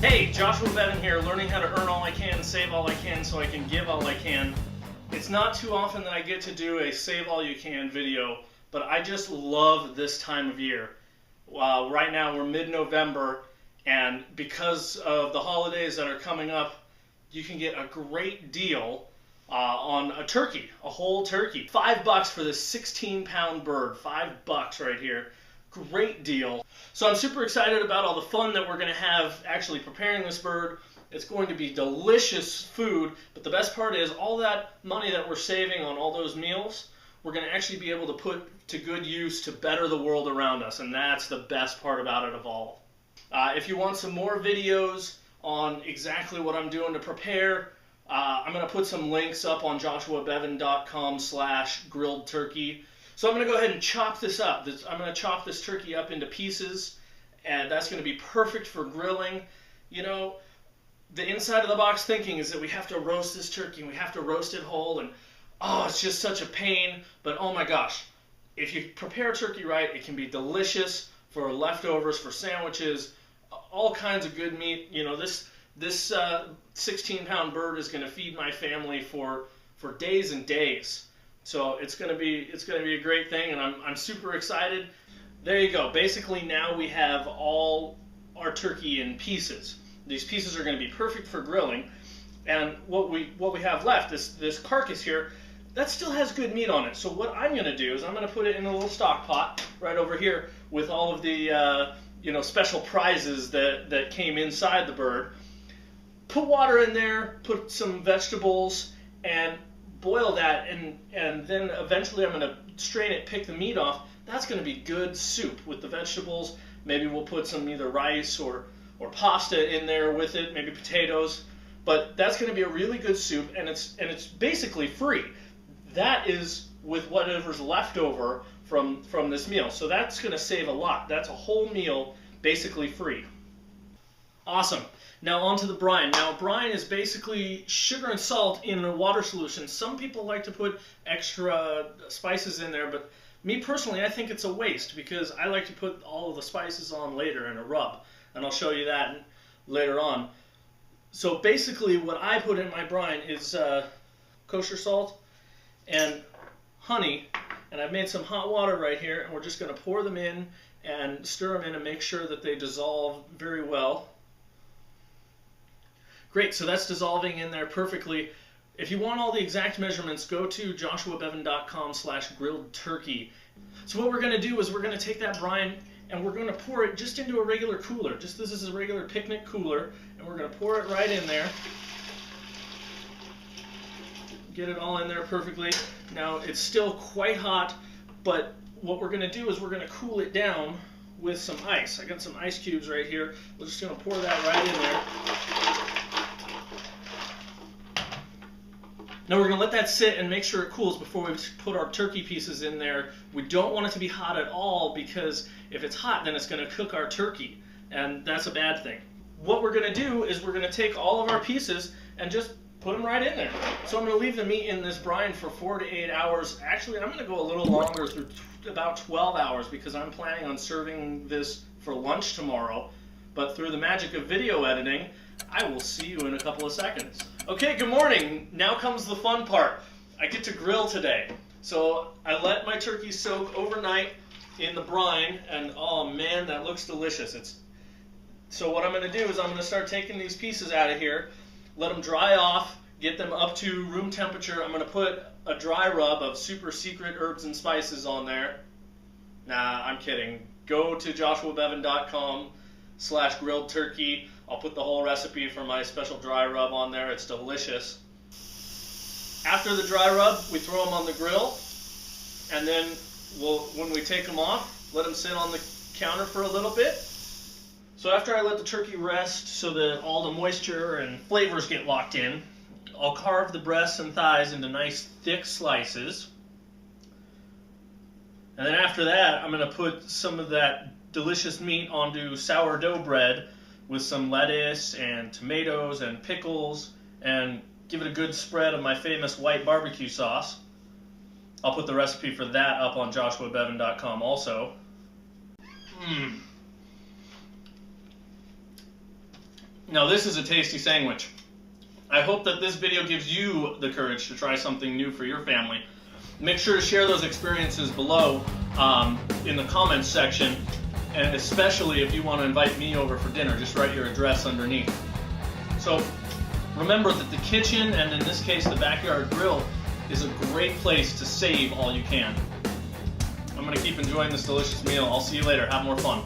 Hey, Joshua Bevan here, learning how to earn all I can, save all I can, so I can give all I can. It's not too often that I get to do a save all you can video, but I just love this time of year. Right now we're mid-November, and because of the holidays that are coming up, you can get a great deal on a turkey, a whole turkey. $5 for this 16-pound bird, $5 right here. Great deal. So I'm super excited about all the fun that we're going to have actually preparing this bird. It's going to be delicious food, but the best part is all that money that we're saving on all those meals, we're going to actually be able to put to good use to better the world around us, and that's the best part about it of all. If you want some more videos on exactly what I'm doing to prepare, I'm going to put some links up on joshuabevan.com/grilled-turkey. So I'm going to go ahead and chop this up. I'm going to chop this turkey up into pieces, and that's going to be perfect for grilling. You know, the inside of the box thinking is that we have to roast this turkey, and we have to roast it whole, and oh, it's just such a pain. But oh my gosh, if you prepare turkey right, it can be delicious for leftovers, for sandwiches, all kinds of good meat. You know, this 16-pound bird is going to feed my family for days and days. So it's going to be a great thing, and I'm super excited. There you go. Basically now we have all our turkey in pieces. These pieces are going to be perfect for grilling, and what we have left, this carcass here, that still has good meat on it. So what I'm going to do is I'm going to put it in a little stock pot right over here with all of the special prizes that came inside the bird. Put water in there, put some vegetables, and boil that, and then eventually I'm going to strain it, pick the meat off. That's going to be good soup with the vegetables. Maybe we'll put some either rice or pasta in there with it, maybe potatoes. But that's going to be a really good soup, and it's basically free. That is with whatever's left over from this meal. So that's going to save a lot. That's a whole meal basically free. Awesome. Now on to the brine. Now brine is basically sugar and salt in a water solution. Some people like to put extra spices in there, but me personally, I think it's a waste because I like to put all of the spices on later in a rub, and I'll show you that later on. So basically what I put in my brine is kosher salt and honey, and I've made some hot water right here, and we're just going to pour them in and stir them in and make sure that they dissolve very well. Great, so that's dissolving in there perfectly. If you want all the exact measurements, go to joshuabevan.com/grilled-turkey. So what we're going to do is we're going to take that brine and we're going to pour it just into a regular cooler. This is a regular picnic cooler, and we're going to pour it right in there. Get it all in there perfectly. Now it's still quite hot, but what we're going to do is we're going to cool it down with some ice. I got some ice cubes right here. We're just going to pour that right in there. Now we're going to let that sit and make sure it cools before we put our turkey pieces in there. We don't want it to be hot at all, because if it's hot, then it's going to cook our turkey, and that's a bad thing. What we're going to do is we're going to take all of our pieces and just put them right in there. So I'm going to leave the meat in this brine for 4 to 8 hours. Actually, I'm going to go a little longer, through about 12 hours, because I'm planning on serving this for lunch tomorrow. But through the magic of video editing, I will see you in a couple of seconds. Okay, good morning. Now comes the fun part. I get to grill today. So I let my turkey soak overnight in the brine, and oh man, that looks delicious. So what I'm going to do is I'm going to start taking these pieces out of here, let them dry off, get them up to room temperature. I'm going to put a dry rub of super secret herbs and spices on there. Nah, I'm kidding. Go to joshuabevan.com/grilled-turkey. I'll put the whole recipe for my special dry rub on there. It's delicious. After the dry rub, we throw them on the grill, and then when we take them off, let them sit on the counter for a little bit. So after I let the turkey rest so that all the moisture and flavors get locked in, I'll carve the breasts and thighs into nice thick slices. And then after that, I'm going to put some of that delicious meat onto sourdough bread with some lettuce and tomatoes and pickles, and give it a good spread of my famous white barbecue sauce. I'll put the recipe for that up on joshuabevan.com also. Now this is a tasty sandwich. I hope that this video gives you the courage to try something new for your family. Make sure to share those experiences below in the comments section, and especially if you want to invite me over for dinner, just write your address underneath. So remember that the kitchen, and in this case the backyard grill, is a great place to save all you can. I'm going to keep enjoying this delicious meal. I'll see you later. Have more fun.